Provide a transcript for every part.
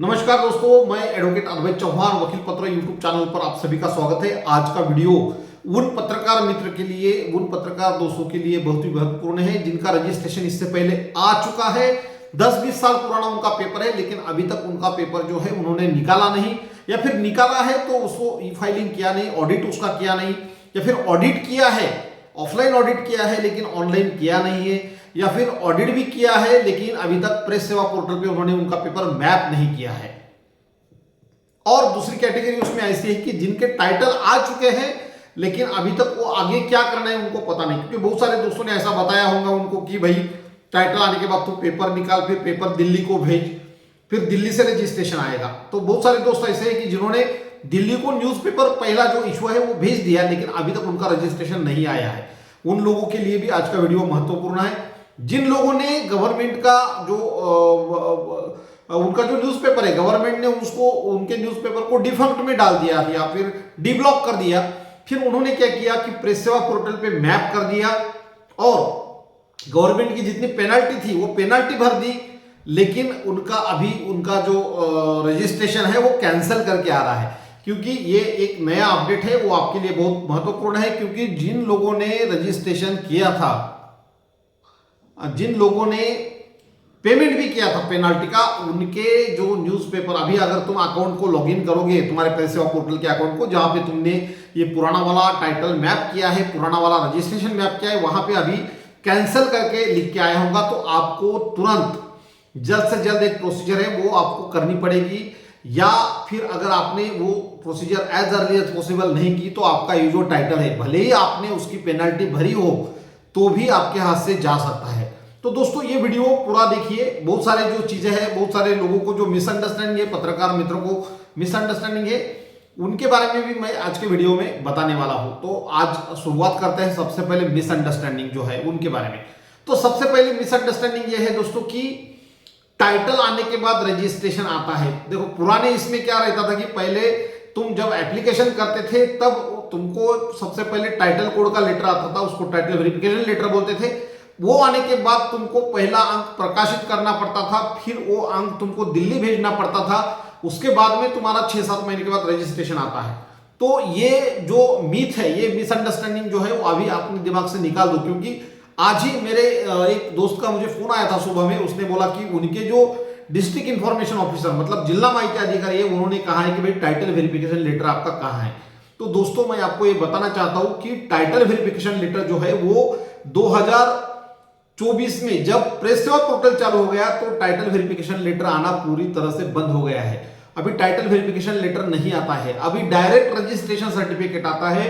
नमस्कार दोस्तों, मैं एडवोकेट अद्वैत चौहान वकील पत्र यूट्यूब चैनल पर आप सभी का स्वागत है। आज का वीडियो उन पत्रकार मित्र के लिए, उन पत्रकार दोस्तों के लिए बहुत ही महत्वपूर्ण है जिनका रजिस्ट्रेशन इससे पहले आ चुका है। 10-20 साल पुराना उनका पेपर है, लेकिन अभी तक उनका पेपर जो है उन्होंने निकाला नहीं, या फिर निकाला है तो उसको ई फाइलिंग किया नहीं, ऑडिट उसका किया नहीं, या फिर ऑडिट किया है, ऑफलाइन ऑडिट किया है लेकिन ऑनलाइन किया नहीं है, या फिर ऑडिट भी किया है लेकिन अभी तक प्रेस सेवा पोर्टल पे उन्होंने उनका पेपर मैप नहीं किया है। और दूसरी कैटेगरी उसमें ऐसी है कि जिनके टाइटल आ चुके हैं लेकिन अभी तक वो आगे क्या करना है उनको पता नहीं, क्योंकि बहुत सारे दोस्तों ने ऐसा बताया होगा उनको कि भाई टाइटल आने के बाद तू पेपर निकाल, फिर पेपर दिल्ली को भेज, फिर दिल्ली से रजिस्ट्रेशन आएगा। तो बहुत सारे दोस्त ऐसे हैं कि जिन्होंने दिल्ली को न्यूज़पेपर पहला जो इशू है वो भेज दिया लेकिन अभी तक उनका रजिस्ट्रेशन नहीं आया है। उन लोगों के लिए भी आज का वीडियो महत्वपूर्ण है। जिन लोगों ने गवर्नमेंट का जो उनका जो न्यूज़पेपर है, गवर्नमेंट ने उसको उनके न्यूज़पेपर को डिफंक्ट में डाल दिया या फिर डीब्लॉक कर दिया, फिर उन्होंने क्या किया कि प्रेस सेवा पोर्टल पे मैप कर दिया और गवर्नमेंट की जितनी पेनल्टी थी वो पेनल्टी भर दी, लेकिन उनका अभी उनका जो रजिस्ट्रेशन है वो कैंसिल करके आ रहा है। क्योंकि ये एक नया अपडेट है, वो आपके लिए बहुत महत्वपूर्ण है, क्योंकि जिन लोगों ने रजिस्ट्रेशन किया था, जिन लोगों ने पेमेंट भी किया था पेनाल्टी का, उनके जो न्यूज़पेपर अभी अगर तुम अकाउंट को लॉगिन करोगे तुम्हारे प्रेस सेवा पोर्टल के अकाउंट को, जहां पे तुमने ये पुराना वाला टाइटल मैप किया है, पुराना वाला रजिस्ट्रेशन मैप किया है, वहां पे अभी कैंसिल करके लिख के आया होगा, तो आपको तुरंत जल्द से जल्द एक प्रोसीजर है वो आपको करनी पड़ेगी, या फिर अगर आपने वो procedure as early as possible नहीं की तो आपका ये जो टाइटल है भले ही आपने उसकी पेनल्टी भरी हो तो भी आपके हाथ से जा सकता है। तो दोस्तों ये वीडियो पूरा देखिए, बहुत सारे जो चीजें हैं, बहुत सारे लोगों को जो मिसअंडरस्टैंडिंग है, पत्रकार मित्रों को मिसअंडरस्टैंडिंग है, उनके बारे में भी मैं आज के वीडियो में बताने वाला हूं। तो आज शुरुआत करते हैं सबसे पहले मिसअंडरस्टैंडिंग जो है उनके बारे में। तो सबसे पहले मिसअंडरस्टैंडिंग ये है दोस्तों कि टाइटल आने के बाद रजिस्ट्रेशन आता है। देखो पुराने इसमें क्या रहता था कि पहले तुम जब एप्लीकेशन करते थे तब तुमको सबसे पहले टाइटल कोड का लेटर आता था, उसको टाइटल वेरिफिकेशन लेटर बोलते थे। वो आने के बाद तुमको पहला अंक प्रकाशित करना पड़ता था, फिर वो अंक तुमको दिल्ली भेजना पड़ता था, उसके बाद में तुम्हारा 6-7 महीने के बाद रजिस्ट्रेशन आता है। तो ये जो मिथ है, ये मिसअंडरस्टैंडिंग जो है वो अभी अपने दिमाग से निकाल दो, क्योंकि आज ही मेरे एक दोस्त का मुझे फोन आया था सुबह में, उसने बोला कि उनके जो डिस्ट्रिक्ट इंफॉर्मेशन ऑफिसर मतलब जिला माहिती अधिकारी है, उन्होंने कहा है कि भाई टाइटल वेरिफिकेशन लेटर आपका कहाँ है। तो दोस्तों मैं आपको ये बताना चाहता हूं कि टाइटल वेरिफिकेशन लेटर जो है वो 2024 में जब प्रेस सेवा पोर्टल चालू हो गया तो टाइटल वेरिफिकेशन लेटर आना पूरी तरह से बंद हो गया है। अभी टाइटल वेरिफिकेशन लेटर नहीं आता है, अभी डायरेक्ट रजिस्ट्रेशन सर्टिफिकेट आता है।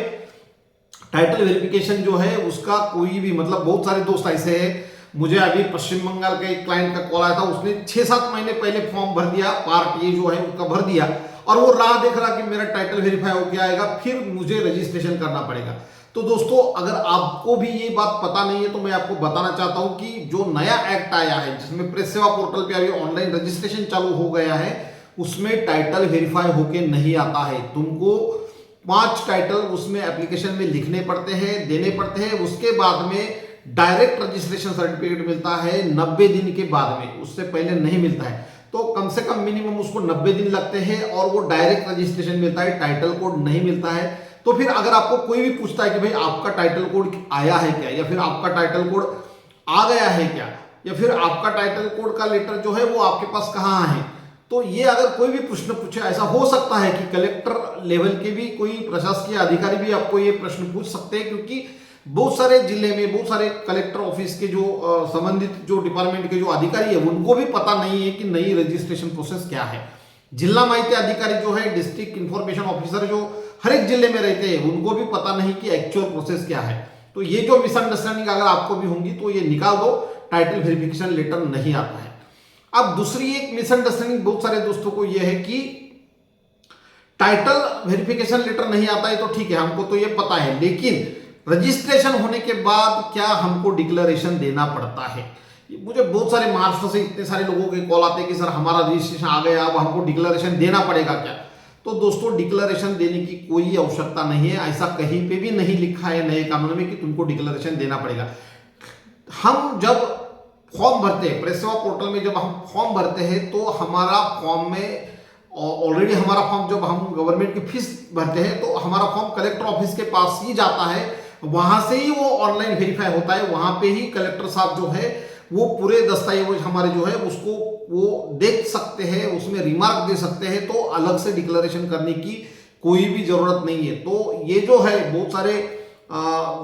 टाइटल वेरिफिकेशन जो है उसका कोई भी मतलब बहुत सारे दोस्त ऐसे हैं, मुझे अभी पश्चिम बंगाल के एक क्लाइंट का कॉल आया था, उसने 6-7 महीने पहले फॉर्म भर दिया, पार्ट ये जो है उसका भर दिया, और वो राह देख रहा कि मेरा टाइटल वेरीफाई हो गया आएगा फिर मुझे रजिस्ट्रेशन करना पड़ेगा। तो दोस्तों अगर आपको भी ये बात पता नहीं है तो मैं आपको बताना चाहता हूं कि जो नया एक्ट आया है जिसमें प्रेस सेवा पोर्टल पे अभी ऑनलाइन रजिस्ट्रेशन चालू हो गया है, उसमें टाइटल वेरीफाई होके नहीं आता है। तुमको 5 टाइटल उसमें एप्लीकेशन में लिखने पड़ते हैं, देने पड़ते हैं, उसके बाद में डायरेक्ट रजिस्ट्रेशन सर्टिफिकेट मिलता है 90 दिन के बाद में, उससे पहले नहीं मिलता है। तो कम से कम मिनिमम उसको 90 दिन लगते हैं और वो डायरेक्ट रजिस्ट्रेशन मिलता है, टाइटल कोड नहीं मिलता है। तो फिर अगर आपको कोई भी पूछता है कि भाई आपका टाइटल कोड आया है क्या, या फिर आपका टाइटल कोड आ गया है क्या, या फिर आपका टाइटल कोड का लेटर जो है वो आपके पास कहाँ है, तो ये अगर कोई भी प्रश्न पूछे, ऐसा हो सकता है कि कलेक्टर लेवल के भी कोई प्रशासकीय अधिकारी भी आपको ये प्रश्न पूछ सकते हैं, क्योंकि बहुत सारे जिले में बहुत सारे कलेक्टर ऑफिस के जो संबंधित जो डिपार्टमेंट के जो अधिकारी है उनको भी पता नहीं है कि नई रजिस्ट्रेशन प्रोसेस क्या है। जिला माहिती अधिकारी जो है, डिस्ट्रिक्ट इंफॉर्मेशन ऑफिसर जो हर एक जिले में रहते हैं, उनको भी पता नहीं कि एक्चुअल प्रोसेस क्या है। तो ये जो मिसअंडरस्टैंडिंग अगर आपको भी होंगी तो ये निकाल दो, टाइटल वेरिफिकेशन लेटर नहीं आता है। अब दूसरी एक मिसअंडरस्टैंडिंग बहुत सारे दोस्तों को यह है कि टाइटल वेरिफिकेशन लेटर नहीं आता है तो ठीक है, हमको तो ये पता है, लेकिन रजिस्ट्रेशन होने के बाद क्या हमको डिक्लेरेशन देना पड़ता है। मुझे बहुत सारे महाराष्ट्र से इतने सारे लोगों के कॉल आते हैं कि सर हमारा रजिस्ट्रेशन आ गया, अब हमको डिक्लेरेशन देना पड़ेगा क्या। तो दोस्तों डिक्लेरेशन देने की कोई आवश्यकता नहीं है, ऐसा कहीं पे भी नहीं लिखा है नए कानून में कि तुमको डिक्लेरेशन देना पड़ेगा। हम जब फॉर्म भरते हैं प्रेस सेवा पोर्टल में, जब हम फॉर्म भरते हैं तो हमारा फॉर्म में ऑलरेडी हमारा फॉर्म, जब हम गवर्नमेंट की फीस भरते हैं तो हमारा फॉर्म कलेक्टर ऑफिस के पास ही जाता है, वहां से ही वो ऑनलाइन वेरीफाई होता है, वहां पे ही कलेक्टर साहब जो है वो पूरे दस्तावेज हमारे जो है उसको वो देख सकते हैं, उसमें रिमार्क दे सकते हैं, तो अलग से डिक्लेरेशन करने की कोई भी जरूरत नहीं है। तो ये जो है बहुत सारे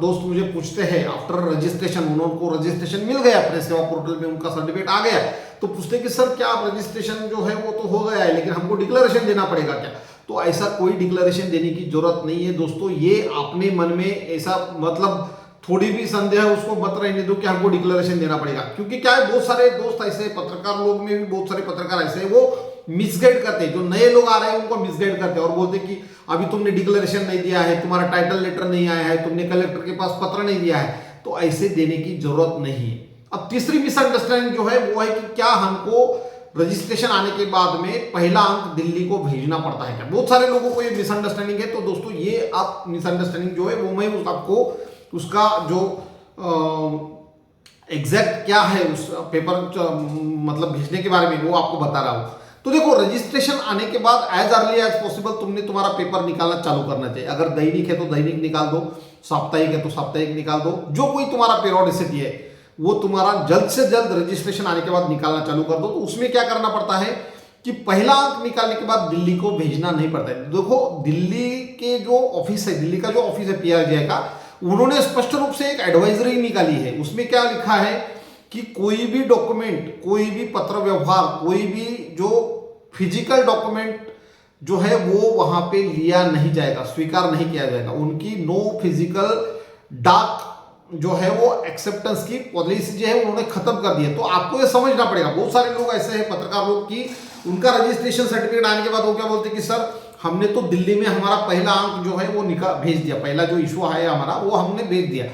दोस्त मुझे पूछते हैं आफ्टर रजिस्ट्रेशन, उनको रजिस्ट्रेशन मिल गया प्रेस सेवा पोर्टल में, उनका सर्टिफिकेट आ गया, तो पूछते कि सर क्या आप रजिस्ट्रेशन जो है वो तो हो गया है लेकिन हमको डिक्लेरेशन देना पड़ेगा क्या? तो ऐसा कोई डिक्लेरेशन देने की जरूरत नहीं है दोस्तों। ये अपने मन में ऐसा मतलब थोड़ी भी संदेह है उसको मत रहने दो कि हमको डिक्लेरेशन देना पड़ेगा, क्योंकि क्या है बहुत सारे दोस्त ऐसे, पत्रकार लोग में भी बहुत सारे पत्रकार ऐसे हैं, वो मिसगाइड करते हैं, जो नए लोग आ रहे हैं उनको मिसगाइड करते हैं और बोलते हैं कि अभी तुमने डिक्लेरेशन नहीं दिया है, तुम्हारा टाइटल लेटर नहीं आया है, तुमने कलेक्टर के पास पत्र नहीं दिया है, तो ऐसे देने की जरूरत नहीं है। अब तीसरी मिसअंडरस्टैंडिंग जो है वो है कि क्या हमको रजिस्ट्रेशन आने के बाद में पहला अंक दिल्ली को भेजना पड़ता है क्या? बहुत सारे लोगों को ये मिसअंडरस्टैंडिंग है। तो दोस्तों ये आप मिसअंडरस्टैंडिंग जो है वो मैं आपको उसका जो एग्जैक्ट क्या है उस पेपर मतलब भेजने के बारे में वो आपको बता रहा हूं। तो देखो रजिस्ट्रेशन आने के बाद एज अर्ली एज पॉसिबल तुमने तुम्हारा पेपर निकालना चालू करना चाहिए। अगर दैनिक है तो दैनिक निकाल दो, साप्ताहिक है तो साप्ताहिक निकाल दो, जो कोई तुम्हारा पीरियोडिसिटी है वो तुम्हारा जल्द से जल्द रजिस्ट्रेशन आने के बाद निकालना चालू कर दो। तो उसमें क्या करना पड़ता है कि पहला अंक निकालने के बाद दिल्ली को भेजना नहीं पड़ता है। देखो दिल्ली के जो ऑफिस है, दिल्ली का जो ऑफिस है पीआरजीआई का, उन्होंने स्पष्ट रूप से एक एडवाइजरी निकाली है। उसमें क्या लिखा है कि कोई भी डॉक्यूमेंट, कोई भी पत्र व्यवहार, कोई भी जो फिजिकल डॉक्यूमेंट जो है वो वहां पे लिया नहीं जाएगा, स्वीकार नहीं किया जाएगा। उनकी नो फिजिकल डाक जो है वो एक्सेप्टेंस की पॉलिसी जो है उन्होंने खत्म कर दी है। तो आपको ये समझना पड़ेगा, बहुत सारे लोग ऐसे हैं पत्रकार लोग की उनका रजिस्ट्रेशन सर्टिफिकेट आने के बाद वो क्या बोलते हैं कि सर हमने तो दिल्ली में हमारा पहला अंक जो है वो भेज दिया, पहला जो इशू है हमारा वो हमने भेज दिया।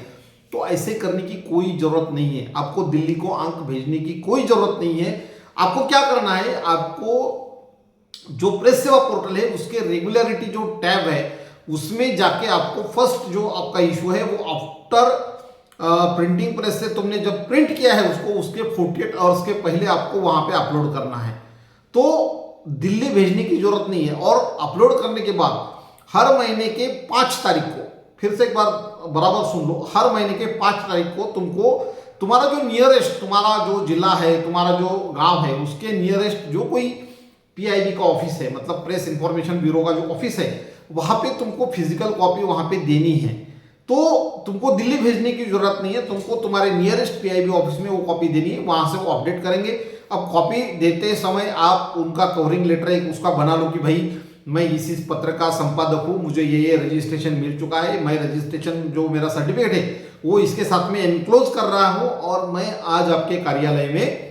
तो ऐसे करने की कोई जरूरत नहीं है, आपको दिल्ली को अंक भेजने की कोई जरूरत नहीं है। आपको क्या करना है, आपको जो प्रेस सेवा पोर्टल है उसके रेगुलरिटी जो टैब है उसमें जाके आपको फर्स्ट जो आपका इशू है वो आफ्टर प्रिंटिंग प्रेस से तुमने जब प्रिंट किया है उसको, उसके 48 आवर्स के पहले आपको वहां पे अपलोड करना है। तो दिल्ली भेजने की जरूरत नहीं है। और अपलोड करने के बाद हर महीने के 5 तारीख को, फिर से एक बार बराबर सुन लो, हर महीने के 5 तारीख को तुमको तुम्हारा जो नियरेस्ट, तुम्हारा जो जिला है, तुम्हारा जो गांव है, उसके नियरेस्ट जो कोई पीआईबी का ऑफिस है, मतलब प्रेस इंफॉर्मेशन ब्यूरो का जो ऑफिस है, वहां पे तुमको फिजिकल कॉपी वहां पे देनी है। तो तुमको दिल्ली भेजने की जरूरत नहीं है, तुमको तुम्हारे नियरेस्ट पीआईबी ऑफिस में वो कॉपी देनी है, वहां से वो अपडेट करेंगे। अब कॉपी देते समय आप उनका कवरिंग लेटर एक उसका बना लो कि भाई मैं इस पत्र का संपादक हूं, मुझे ये रजिस्ट्रेशन मिल चुका है, मैं रजिस्ट्रेशन जो मेरा सर्टिफिकेट है वो इसके साथ में एनक्लोज कर रहा हूं और मैं आज आपके कार्यालय में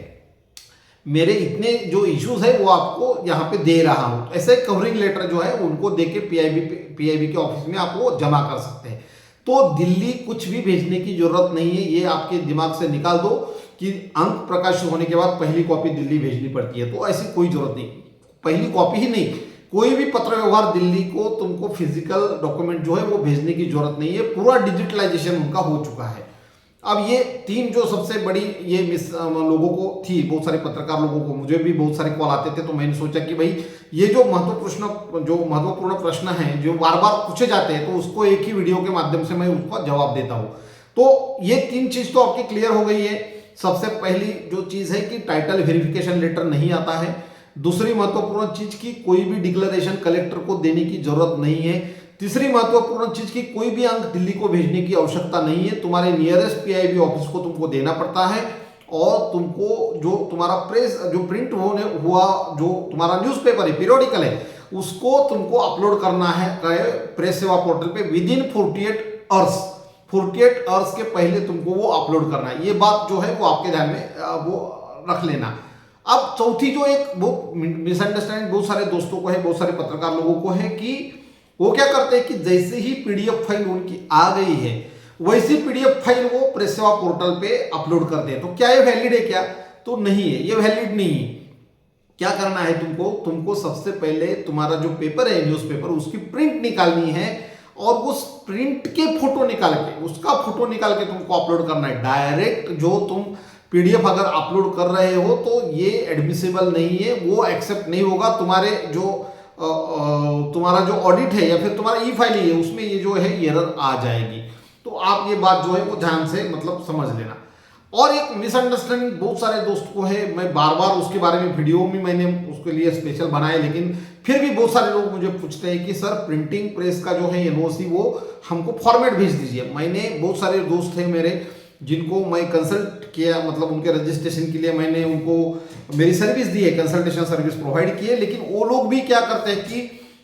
मेरे इतने जो इश्यूज है वो आपको यहाँ पे दे रहा हूं। ऐसे कवरिंग लेटर जो है उनको देके पीआईबी के ऑफिस में आप वो जमा कर सकते हैं। तो दिल्ली कुछ भी भेजने की जरूरत नहीं है, ये आपके दिमाग से निकाल दो कि अंक प्रकाशित होने के बाद पहली कॉपी दिल्ली भेजनी पड़ती है। तो ऐसी कोई जरूरत नहीं, पहली कॉपी ही नहीं, कोई भी पत्र व्यवहार दिल्ली को तुमको फिजिकल डॉक्यूमेंट जो है वो भेजने की जरूरत नहीं है, पूरा डिजिटलाइजेशन उनका हो चुका है। अब ये 3 जो सबसे बड़ी ये लोगों को थी, बहुत सारे पत्रकार लोगों को, मुझे भी बहुत सारे कॉल आते थे, तो मैंने सोचा कि भाई ये जो महत्वपूर्ण प्रश्न है जो बार बार पूछे जाते हैं, तो उसको एक ही वीडियो के माध्यम से मैं उसका जवाब देता हूं। तो ये 3 चीज तो आपकी क्लियर हो गई है। सबसे पहली जो चीज है कि टाइटल वेरिफिकेशन लेटर नहीं आता है। दूसरी महत्वपूर्ण चीज की कोई भी डिक्लेरेशन कलेक्टर को देने की जरूरत नहीं है। तीसरी महत्वपूर्ण चीज की कोई भी अंक दिल्ली को भेजने की आवश्यकता नहीं है, तुम्हारे नियरेस्ट पीआईबी ऑफिस को तुमको देना पड़ता है और तुमको जो तुम्हारा प्रेस जो प्रिंट होने हुआ जो तुम्हारा न्यूज़पेपर है, पीरियोडिकल है, उसको तुमको अपलोड करना है प्रेस सेवा पोर्टल पे विदिन 48 आवर्स के पहले तुमको वो अपलोड करना है। ये बात जो है वो आपके ध्यान में वो रख लेना। अब चौथी जो एक वो मिसअंडरस्टैंडिंग बहुत सारे दोस्तों को है, बहुत सारे पत्रकार लोगों को है कि वो क्या करते हैं कि जैसे ही पीडीएफ फाइल उनकी आ गई है वैसी पीडीएफ फाइल वो प्रेस सेवा पोर्टल पे अपलोड करते हैं। तो क्या ये वैलिड है क्या? तो नहीं है, ये वैलिड नहीं है। क्या करना है तुमको सबसे पहले तुम्हारा जो पेपर है न्यूज़पेपर, उसकी प्रिंट निकालनी है और उस प्रिंट के फोटो निकाल के, उसका फोटो निकाल के तुमको अपलोड करना है। डायरेक्ट जो तुम PDF अगर अपलोड कर रहे हो तो ये एडमिसिबल नहीं है, वो एक्सेप्ट नहीं होगा। तुम्हारे जो तुम्हारा जो ऑडिट है या फिर तुम्हारा ई फाइलिंग है उसमें ये जो है एरर आ जाएगी। तो आप ये बात जो है वो ध्यान से मतलब समझ लेना। और एक मिसअंडरस्टैंडिंग बहुत सारे दोस्त को है, मैं बार बार उसके बारे में वीडियो में मैंने उसके लिए स्पेशल बनाए, लेकिन फिर भी बहुत सारे लोग मुझे पूछते हैं कि सर प्रिंटिंग प्रेस का जो है एनओसी वो हमको फॉर्मेट भेज दीजिए। मैंने बहुत सारे दोस्त हैं मेरे जिनको मैं कंसल्ट किया, मतलब उनके रजिस्ट्रेशन के लिए मैंने उनको मेरी सर्विस दी है, कंसल्टेशन सर्विस प्रोवाइड की है, लेकिन वो लोग भी क्या करते हैं कि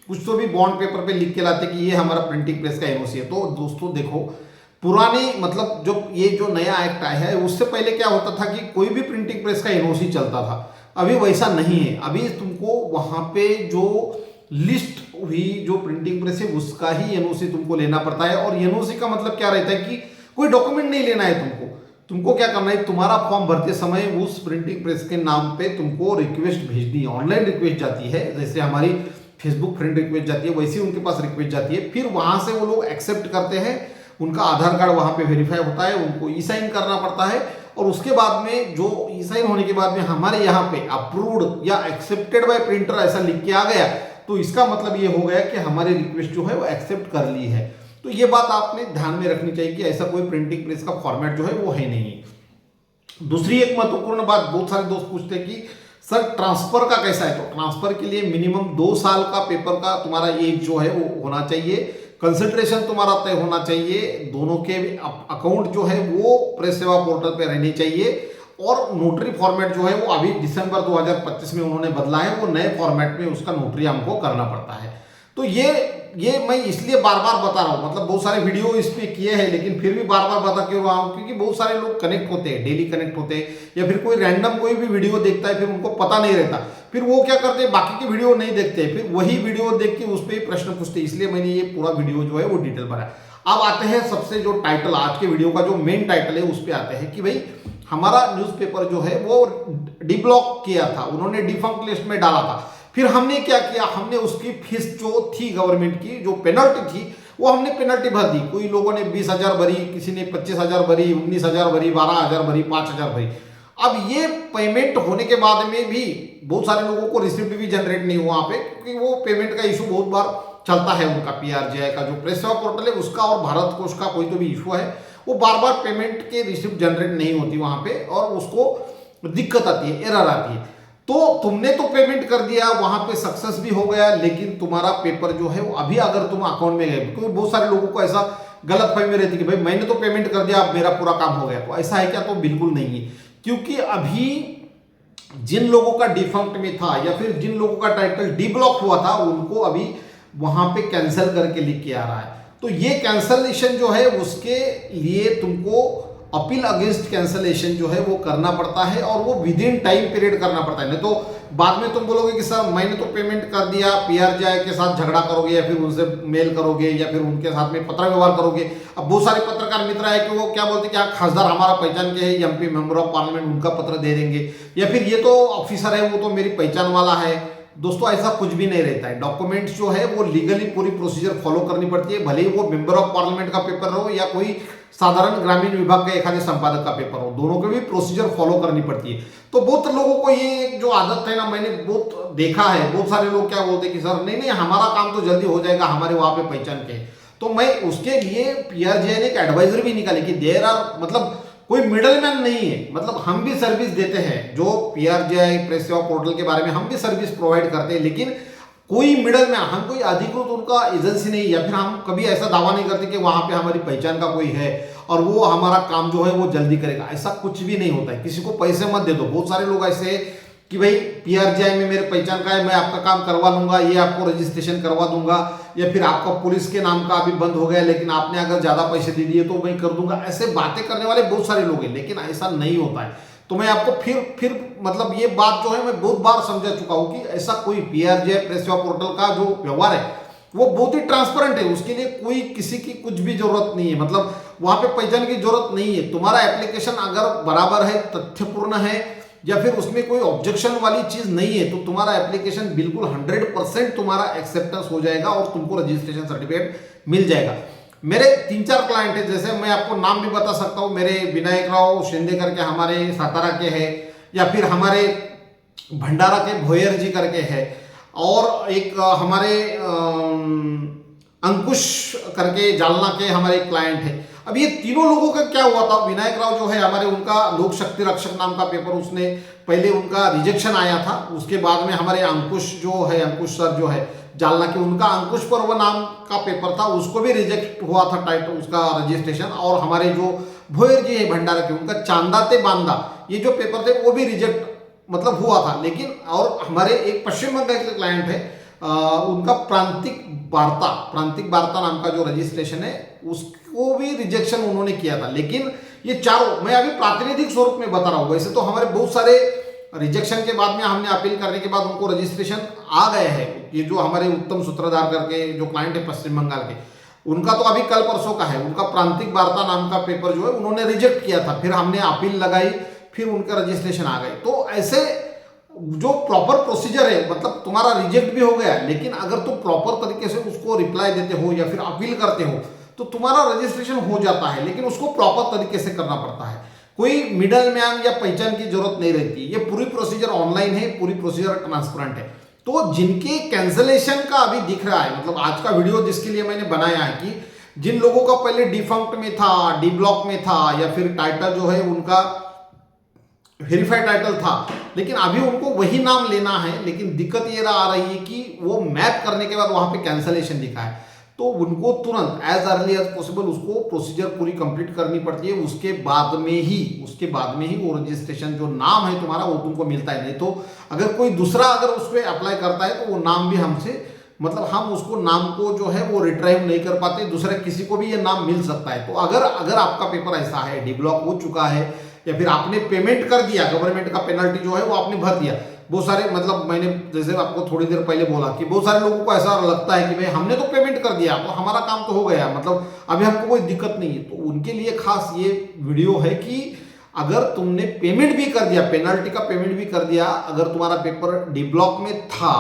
कुछ तो भी बॉन्ड पेपर पे लिख के लाते कि ये हमारा प्रिंटिंग प्रेस का एनओसी है। तो दोस्तों देखो, पुरानी मतलब जो ये जो नया एक्ट आया है उससे पहले क्या होता था कि कोई भी प्रिंटिंग प्रेस का एनओसी चलता था, अभी वैसा नहीं है। अभी तुमको वहां पे जो लिस्ट हुई जो प्रिंटिंग प्रेस है उसका ही एनओसी तुमको लेना पड़ता है। और एनओसी का मतलब क्या रहता है कि कोई डॉक्यूमेंट नहीं लेना है तुमको क्या करना है, तुम्हारा फॉर्म भरते समय उस प्रिंटिंग प्रेस के नाम पे तुमको रिक्वेस्ट भेजनी है, ऑनलाइन रिक्वेस्ट जाती है, जैसे हमारी फेसबुक फ्रेंड रिक्वेस्ट जाती है वैसे उनके पास रिक्वेस्ट जाती है। फिर वहां से वो लोग एक्सेप्ट करते हैं, उनका आधार कार्ड वहां पे वेरीफाई होता है, उनको ई साइन करना पड़ता है, और उसके बाद में जो ई साइन होने के बाद में हमारे यहाँ पे अप्रूव्ड या एक्सेप्टेड बाय प्रिंटर ऐसा लिख के आ गया, तो इसका मतलब ये हो गया कि हमारी रिक्वेस्ट जो है वो एक्सेप्ट कर ली है। तो ये बात आपने ध्यान में रखनी चाहिए कि ऐसा कोई प्रिंटिंग प्रेस का फॉर्मेट जो है वो है नहीं। दूसरी एक महत्वपूर्ण बात, बहुत सारे दोस्त पूछते हैं कि सर ट्रांसफर का कैसा है, तो ट्रांसफर के लिए मिनिमम 2 साल का पेपर का तुम्हारा एज जो है वो होना चाहिए, कंसंट्रेशन तुम्हारा तय होना चाहिए, दोनों के अकाउंट जो है वो प्रेस सेवा पोर्टल पे रहने चाहिए, और नोटरी फॉर्मेट जो है वो अभी दिसंबर 2025 में उन्होंने बदला है, वो नए फॉर्मेट में उसका नोटरी हमको करना पड़ता है। तो ये मैं इसलिए बार बार बता रहा हूँ, मतलब बहुत सारे वीडियो इसमें किए हैं लेकिन फिर भी बार बार बता क्यों रहा हूँ, क्योंकि बहुत सारे लोग कनेक्ट होते हैं, डेली कनेक्ट होते हैं, या फिर कोई रैंडम कोई भी वीडियो देखता है फिर उनको पता नहीं रहता, फिर वो क्या करते हैं बाकी के वीडियो नहीं देखते, फिर वही वीडियो देख के उस पर ही प्रश्न पूछते, इसलिए मैंने ये पूरा वीडियो जो है वो डिटेल बनाया। अब आते हैं सबसे जो टाइटल आज के वीडियो का जो मेन टाइटल है उस पर आते हैं कि भाई हमारा न्यूज़पेपर जो है वो डिब्लॉक किया था, उन्होंने डिफंक्ट लिस्ट में डाला था। फिर हमने क्या किया, हमने उसकी फीस जो थी गवर्नमेंट की, जो पेनल्टी थी वो हमने पेनल्टी भर दी। कोई लोगों ने 20,000 भरी, किसी ने 25,000 भरी, 19,000 भरी, 12,000 भरी, 5,000 भरी। अब ये पेमेंट होने के बाद में भी बहुत सारे लोगों को रिसिप्ट भी जनरेट नहीं हुआ वहां पे, क्योंकि वो पेमेंट का इशू बहुत बार चलता है उनका, PRGI का जो प्रेस सेवा पोर्टल है उसका और भारत कोष का कोई तो भी इशू है, वो बार बार पेमेंट के रिसिप्ट जनरेट नहीं होती वहां पे, और उसको दिक्कत आती है, एरर आती है। तो तुमने तो पेमेंट कर दिया, वहां पे सक्सेस भी हो गया, लेकिन तुम्हारा पेपर जो है वो अभी अगर तुम अकाउंट में गए, क्योंकि बहुत सारे लोगों को ऐसा गलत फहमी रहती है कि भाई मैंने तो पेमेंट कर दिया अब मेरा पूरा काम हो गया, तो ऐसा है क्या, तो बिल्कुल नहीं है। क्योंकि अभी जिन लोगों का डिफंक्ट में था या फिर जिन लोगों का टाइटल डिब्लॉक हुआ था उनको अभी वहां पे कैंसिल करके लिख के आ रहा है। तो ये कैंसलेशन जो है उसके लिए तुमको अपील अगेंस्ट कैंसलेशन जो है वो करना पड़ता है, और वो विद इन टाइम पीरियड करना पड़ता है। नहीं तो बाद में तुम बोलोगे कि सर मैंने तो पेमेंट कर दिया, PRGI के साथ झगड़ा करोगे या फिर उनसे मेल करोगे या फिर उनके साथ में पत्र व्यवहार करोगे। अब बहुत सारे पत्रकार मित्र है कि वो क्या बोलते हैं कि हाँ खासदार हमारा पहचान के है, MP मेंबर ऑफ पार्लियामेंट, उनका पत्र दे देंगे, या फिर ये तो ऑफिसर है वो तो मेरी पहचान वाला है। दोस्तों ऐसा कुछ भी नहीं रहता है। डॉक्यूमेंट्स जो है वो लीगली पूरी प्रोसीजर फॉलो करनी पड़ती है, भले ही वो मेंबर ऑफ पार्लियामेंट का पेपर हो या कोई साधारण ग्रामीण विभाग का एखादे संपादक का पेपर हो, दोनों के भी प्रोसीजर फॉलो करनी पड़ती है। तो बहुत लोगों को ये जो आदत है ना, मैंने बहुत देखा है, बहुत सारे लोग क्या बोलते हैं कि सर नहीं नहीं हमारा काम तो जल्दी हो जाएगा, हमारे वहां पे पहचान के। तो मैं उसके लिए PRGI ने एक एडवाइजर भी निकाली कि देयर आर, मतलब कोई मिडल मैन नहीं है, मतलब हम भी सर्विस देते हैं, जो PRGI प्रेस सेवा पोर्टल के बारे में हम भी सर्विस प्रोवाइड करते हैं, लेकिन कोई मिडल मैन, हम कोई अधिकृत उनका एजेंसी नहीं, या फिर हम कभी ऐसा दावा नहीं करते कि वहां पे हमारी पहचान का कोई है और वो हमारा काम जो है वो जल्दी करेगा, ऐसा कुछ भी नहीं होता है। किसी को पैसे मत दे दो। बहुत सारे लोग ऐसे कि भाई PRGI में मेरे पहचान का है, मैं आपका काम करवा लूंगा, ये आपको रजिस्ट्रेशन करवा दूंगा, या फिर आपका पुलिस के नाम का अभी बंद हो गया लेकिन आपने अगर ज्यादा पैसे दे दिए तो मैं कर दूंगा। ऐसे बातें करने वाले बहुत सारे लोग हैं, लेकिन ऐसा नहीं होता है। तो मैं आपको फिर मतलब ये बात जो है मैं बहुत बार समझा चुका हूं कि ऐसा कोई PRGI प्रेस सेवा पोर्टल का जो व्यवहार है वो बहुत ही ट्रांसपेरेंट है, उसके लिए कोई किसी की कुछ भी जरूरत नहीं है, मतलब वहां पे पहचान की जरूरत नहीं है। तुम्हारा एप्लीकेशन अगर बराबर है, तथ्यपूर्ण है, या फिर उसमें कोई ऑब्जेक्शन वाली चीज नहीं है, तो तुम्हारा एप्लीकेशन बिल्कुल 100% तुम्हारा एक्सेप्टेंस हो जाएगा और तुमको रजिस्ट्रेशन सर्टिफिकेट मिल जाएगा। मेरे 3-4 क्लाइंट है, जैसे मैं आपको नाम भी बता सकता हूँ, मेरे विनायक राव शिंदे करके हमारे सातारा के हैं, या फिर हमारे भंडारा के भोयर जी करके है, और एक हमारे अंकुश करके जालना के हमारे एक क्लाइंट है। अब ये तीनों लोगों का क्या हुआ था, विनायक राव जो है हमारे, उनका लोक शक्ति रक्षक नाम का पेपर, उसने पहले उनका रिजेक्शन आया था, उसके बाद में हमारे अंकुश जो है, अंकुश सर जो है जालना के, उनका अंकुश पर्व नाम का पेपर था, उसको भी रिजेक्ट हुआ था टाइटल, उसका रजिस्ट्रेशन। और हमारे जो भोयर जी है भंडारा के, उनका चांदा ते बांदा ये जो पेपर थे वो भी रिजेक्ट मतलब हुआ था। लेकिन और हमारे एक पश्चिम बंगाल के क्लाइंट है, उनका प्रांतिक वार्ता नाम का जो रजिस्ट्रेशन है उसको भी रिजेक्शन उन्होंने किया था। लेकिन ये चारों मैं अभी प्रातिनिधिक स्वरूप में बता रहा हूँ, वैसे तो हमारे बहुत सारे रिजेक्शन के बाद में हमने अपील करने के बाद उनको रजिस्ट्रेशन आ गए हैं। ये जो हमारे उत्तम सूत्रधार करके जो क्लाइंट है पश्चिम बंगाल के, उनका तो अभी कल परसों का है, उनका प्रांतिक वार्ता नाम का पेपर जो है उन्होंने रिजेक्ट किया था, फिर हमने अपील लगाई, फिर उनका रजिस्ट्रेशन आ गए। तो ऐसे जो प्रॉपर प्रोसीजर है, मतलब तुम्हारा रिजेक्ट भी हो गया, लेकिन अगर तुम प्रॉपर तरीके से उसको रिप्लाई देते हो या फिर अपील करते हो तो तुम्हारा रजिस्ट्रेशन हो जाता है, लेकिन उसको प्रॉपर तरीके से करना पड़ता है। कोई मिडल मैन या पहचान की जरूरत नहीं रहती, ये पूरी प्रोसीजर ऑनलाइन है, पूरी प्रोसीजर ट्रांसपेरेंट है। तो जिनके कैंसलेशन का अभी दिख रहा है, मतलब आज का वीडियो जिसके लिए मैंने बनाया है कि जिन लोगों का पहले डिफंक्ट में था, डी ब्लॉक में था, या फिर टाइटल जो है उनका वेरीफाइड टाइटल था, लेकिन अभी उनको वही नाम लेना है, लेकिन दिक्कत ये आ रही है कि वो मैप करने के बाद वहां पे कैंसलेशन दिखा है, तो उनको तुरंत एज अर्ली एज पॉसिबल उसको प्रोसीजर पूरी कंप्लीट करनी पड़ती है। उसके बाद में ही वो रजिस्ट्रेशन जो नाम है तुम्हारा वो तुमको मिलता है। नहीं तो अगर कोई दूसरा अगर उस पर अप्लाई करता है तो वो नाम भी हमसे, मतलब हम उसको नाम को जो है वो रिट्राइव नहीं कर पाते, दूसरे किसी को भी ये नाम मिल सकता है। तो अगर आपका पेपर ऐसा है, डी ब्लॉक हो चुका है, या फिर आपने पेमेंट कर दिया, गवर्नमेंट का पेनल्टी जो है वो आपने भर दिया, बहुत सारे, मतलब मैंने जैसे आपको थोड़ी देर पहले बोला कि बहुत सारे लोगों को ऐसा लगता है कि भाई हमने तो पेमेंट कर दिया तो हमारा काम तो हो गया, मतलब अभी हमको कोई दिक्कत नहीं है। तो उनके लिए खास ये वीडियो है कि अगर तुमने पेमेंट भी कर दिया, पेनल्टी का पेमेंट भी कर दिया, अगर तुम्हारा पेपर डी ब्लॉक में था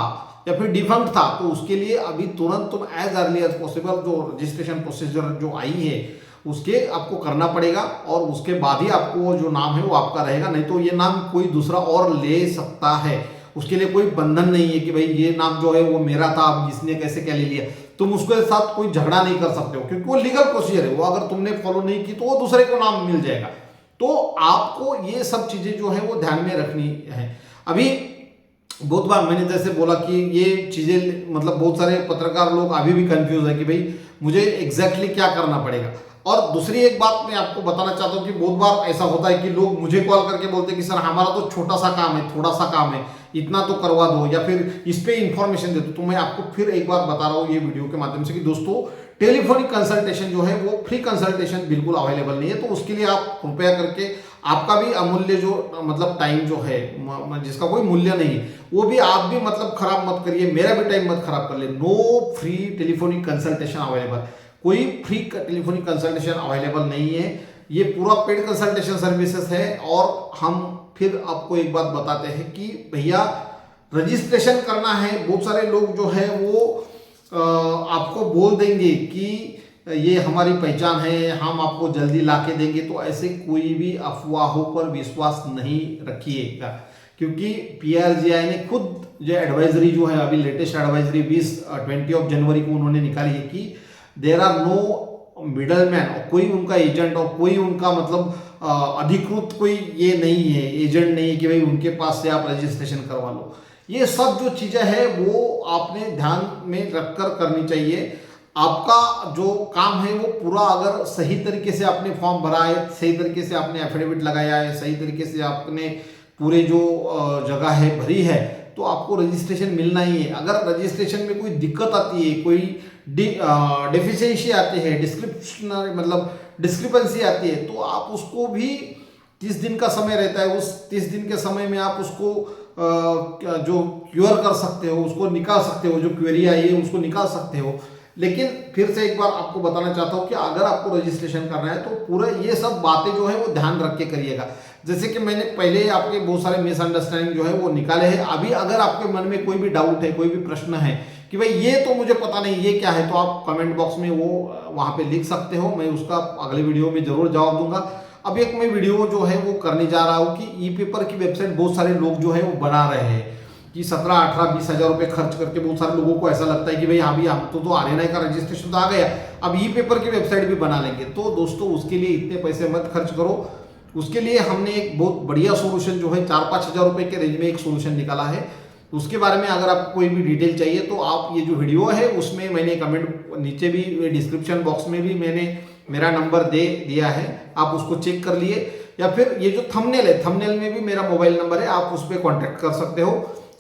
या फिर डिफंक्ट था, तो उसके लिए अभी तुरंत तुम एज अर्ली एज पॉसिबल जो रजिस्ट्रेशन प्रोसीजर जो आई है उसके आपको करना पड़ेगा, और उसके बाद ही आपको जो नाम है वो आपका रहेगा। नहीं तो ये नाम कोई दूसरा और ले सकता है, उसके लिए कोई बंधन नहीं है कि भाई ये नाम जो है वो मेरा था, अब जिसने कैसे क्या ले लिया, तुम उसके साथ कोई झगड़ा नहीं कर सकते हो, क्योंकि वो लीगल प्रोसीजर है, वो अगर तुमने फॉलो नहीं की तो वो दूसरे को नाम मिल जाएगा। तो आपको ये सब चीजें जो है वो ध्यान में रखनी है। अभी बहुत बार मैंने जैसे बोला कि ये चीजें, मतलब बहुत सारे पत्रकार लोग अभी भी कंफ्यूज है कि भाई मुझे एग्जैक्टली क्या करना पड़ेगा। और दूसरी एक बात मैं आपको बताना चाहता हूँ कि बहुत बार ऐसा होता है कि लोग मुझे कॉल करके बोलते हैं कि सर हमारा तो छोटा सा काम है, थोड़ा सा काम है, इतना तो करवा दो, या फिर इस पे इंफॉर्मेशन दे दो। तो मैं आपको फिर एक बार बता रहा हूँ ये वीडियो के माध्यम से कि दोस्तों, टेलीफोनिक कंसल्टेशन जो है वो फ्री कंसल्टेशन बिल्कुल अवेलेबल नहीं है। तो उसके लिए आप कृपया करके आपका भी अमूल्य जो मतलब टाइम जो है, जिसका कोई मूल्य नहीं है, वो भी आप भी मतलब खराब मत करिए, मेरा भी टाइम मत खराब कर ले। No free telephonic consultation available, कोई फ्री टेलीफोनिक कंसल्टेशन अवेलेबल नहीं है, ये पूरा पेड कंसल्टेशन सर्विसेज है। और हम फिर आपको एक बात बताते हैं कि भैया रजिस्ट्रेशन करना है, बहुत सारे लोग जो है वो आपको बोल देंगे कि ये हमारी पहचान है, हम आपको जल्दी ला के देंगे, तो ऐसे कोई भी अफवाहों पर विश्वास नहीं रखिएगा, क्योंकि पीआरजीआई ने खुद जो एडवाइजरी जो है, अभी लेटेस्ट एडवाइजरी 20 जनवरी को उन्होंने निकाली है कि there are no middle man, और कोई उनका एजेंट और कोई उनका मतलब अधिकृत कोई ये नहीं है, एजेंट नहीं है कि भाई उनके पास से आप रजिस्ट्रेशन करवा लो। ये सब जो चीज़ें हैं वो आपने ध्यान में रखकर करनी चाहिए। आपका जो काम है वो पूरा अगर सही तरीके से आपने फॉर्म भरा है, सही तरीके से आपने एफिडेविट लगाया है, सही तरीके से आपने पूरे जो जगह है भरी है, तो आपको रजिस्ट्रेशन मिलना ही है। अगर रजिस्ट्रेशन में कोई दिक्कत आती है, कोई डेफिशिएंसी आती है, डिस्क्रिप्शन मतलब डिस्क्रिपेंसी आती है, तो आप उसको भी 30 दिन का समय रहता है, उस 30 दिन के समय में आप उसको जो क्योर कर सकते हो, उसको निकाल सकते हो, जो क्वेरी आई है उसको निकाल सकते हो। लेकिन फिर से एक बार आपको बताना चाहता हूँ कि अगर आपको रजिस्ट्रेशन करना है तो पूरा ये सब बातें जो है वो ध्यान रख के करिएगा। जैसे कि मैंने पहले आपके बहुत सारे मिसअंडरस्टैंडिंग जो है वो निकाले हैं। अभी अगर आपके मन में कोई भी डाउट है, कोई भी प्रश्न है कि भाई ये तो मुझे पता नहीं ये क्या है, तो आप कमेंट बॉक्स में वो वहाँ पे लिख सकते हो, मैं उसका अगले वीडियो में जरूर जवाब दूंगा। अब एक मैं वीडियो जो है वो करने जा रहा हूँ कि ई पेपर की वेबसाइट बहुत सारे लोग जो है वो बना रहे हैं कि 17, 18, 20 हजार रुपए खर्च करके बहुत सारे लोगों को ऐसा लगता है कि भाई अभी हम तो आरएनआई का रजिस्ट्रेशन तो आ गया, अब ई पेपर की वेबसाइट भी बना लेंगे। तो दोस्तों उसके लिए इतने पैसे मत खर्च करो। उसके लिए हमने एक बहुत बढ़िया सोल्यूशन जो है 4-5 हजार रुपए के रेंज में एक सोल्यूशन निकाला है। उसके बारे में अगर आपको कोई भी डिटेल चाहिए तो आप ये जो वीडियो है उसमें मैंने कमेंट नीचे भी डिस्क्रिप्शन बॉक्स में भी मैंने मेरा नंबर दे दिया है, आप उसको चेक कर लिए, या फिर ये जो थंबनेल है थंबनेल में भी मेरा मोबाइल नंबर है, आप उस पर कॉन्टैक्ट कर सकते हो।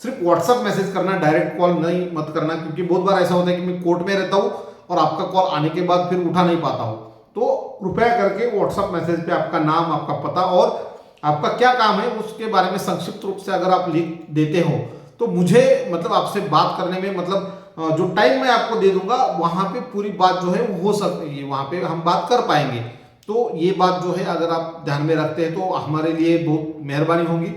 सिर्फ व्हाट्सअप मैसेज करना, डायरेक्ट कॉल नहीं मत करना, क्योंकि बहुत बार ऐसा होता है कि मैं कोर्ट में रहता हूँ और आपका कॉल आने के बाद फिर उठा नहीं पाता हूँ। तो कृपया करके व्हाट्सअप मैसेज पे आपका नाम, आपका पता और आपका क्या काम है उसके बारे में संक्षिप्त रूप से अगर आप लिख देते हो तो मुझे मतलब आपसे बात करने में मतलब जो टाइम मैं आपको दे दूंगा वहां पे पूरी बात जो है वो हो सकती है, वहां पे हम बात कर पाएंगे। तो ये बात जो है अगर आप ध्यान में रखते हैं तो हमारे लिए बहुत मेहरबानी होगी।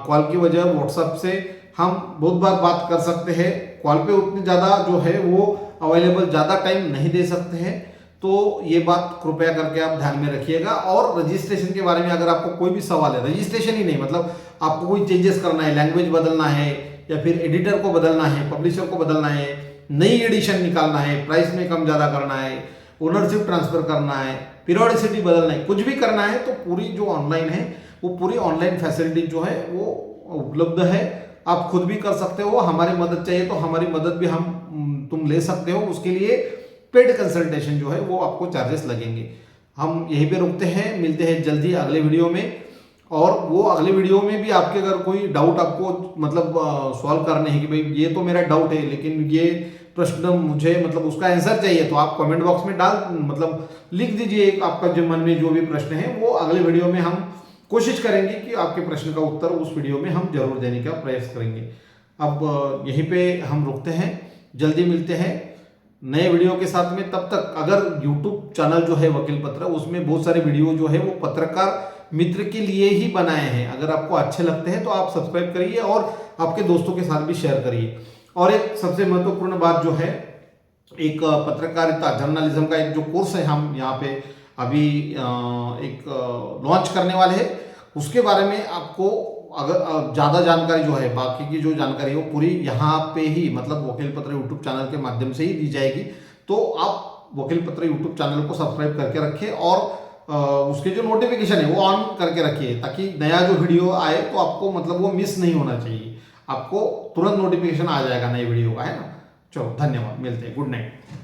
कॉल की वजह व्हाट्सएप से हम बहुत बार बात कर सकते हैं, कॉल पे उतनी ज़्यादा जो है वो अवेलेबल ज़्यादा टाइम नहीं दे सकते हैं। तो ये बात कृपया करके आप ध्यान में रखिएगा। और रजिस्ट्रेशन के बारे में अगर आपको कोई भी सवाल है, रजिस्ट्रेशन ही नहीं मतलब आपको कोई चेंजेस करना है, लैंग्वेज बदलना है या फिर एडिटर को बदलना है, पब्लिशर को बदलना है, नई एडिशन निकालना है, प्राइस में कम ज़्यादा करना है, ओनरशिप ट्रांसफर करना है, पीरियोडिसिटी बदलना है, कुछ भी करना है तो पूरी जो ऑनलाइन है वो पूरी ऑनलाइन फैसिलिटी जो है वो उपलब्ध है। आप खुद भी कर सकते हो, हमारी मदद चाहिए तो हमारी मदद भी तुम ले सकते हो। उसके लिए पेड कंसल्टेशन जो है वो आपको चार्जेस लगेंगे। हम यहीं पे रुकते हैं, मिलते हैं जल्दी अगले वीडियो में। और वो अगले वीडियो में भी आपके अगर कोई डाउट आपको मतलब सॉल्व करने हैं कि भाई ये तो मेरा डाउट है लेकिन ये प्रश्न मुझे मतलब उसका आंसर चाहिए, तो आप कमेंट बॉक्स में मतलब लिख दीजिए आपका जो मन में जो भी प्रश्न है, वो अगले वीडियो में हम कोशिश करेंगे कि आपके प्रश्न का उत्तर उस वीडियो में हम जरूर देने का प्रयास करेंगे। अब यहीं पे हम रुकते हैं, जल्दी मिलते हैं नए वीडियो के साथ में। तब तक अगर YouTube चैनल जो है वकील पत्र, उसमें बहुत सारे वीडियो जो है वो पत्रकार मित्र के लिए ही बनाए हैं। अगर आपको अच्छे लगते हैं तो आप सब्सक्राइब करिए और आपके दोस्तों के साथ भी शेयर करिए। और एक सबसे महत्वपूर्ण बात जो है, एक पत्रकारिता जर्नलिज्म का एक जो कोर्स है हम यहाँ पे अभी एक लॉन्च करने वाले हैं, उसके बारे में आपको अगर ज़्यादा जानकारी जो है, बाकी की जो जानकारी है वो पूरी यहाँ पे ही मतलब वकील पत्र यूट्यूब चैनल के माध्यम से ही दी जाएगी। तो आप वकील पत्र यूट्यूब चैनल को सब्सक्राइब करके रखें और उसके जो नोटिफिकेशन है वो ऑन करके रखिए, ताकि नया जो वीडियो आए तो आपको मतलब वो मिस नहीं होना चाहिए, आपको तुरंत नोटिफिकेशन आ जाएगा नए वीडियो का, है ना। चलो धन्यवाद, मिलते हैं, गुड नाइट।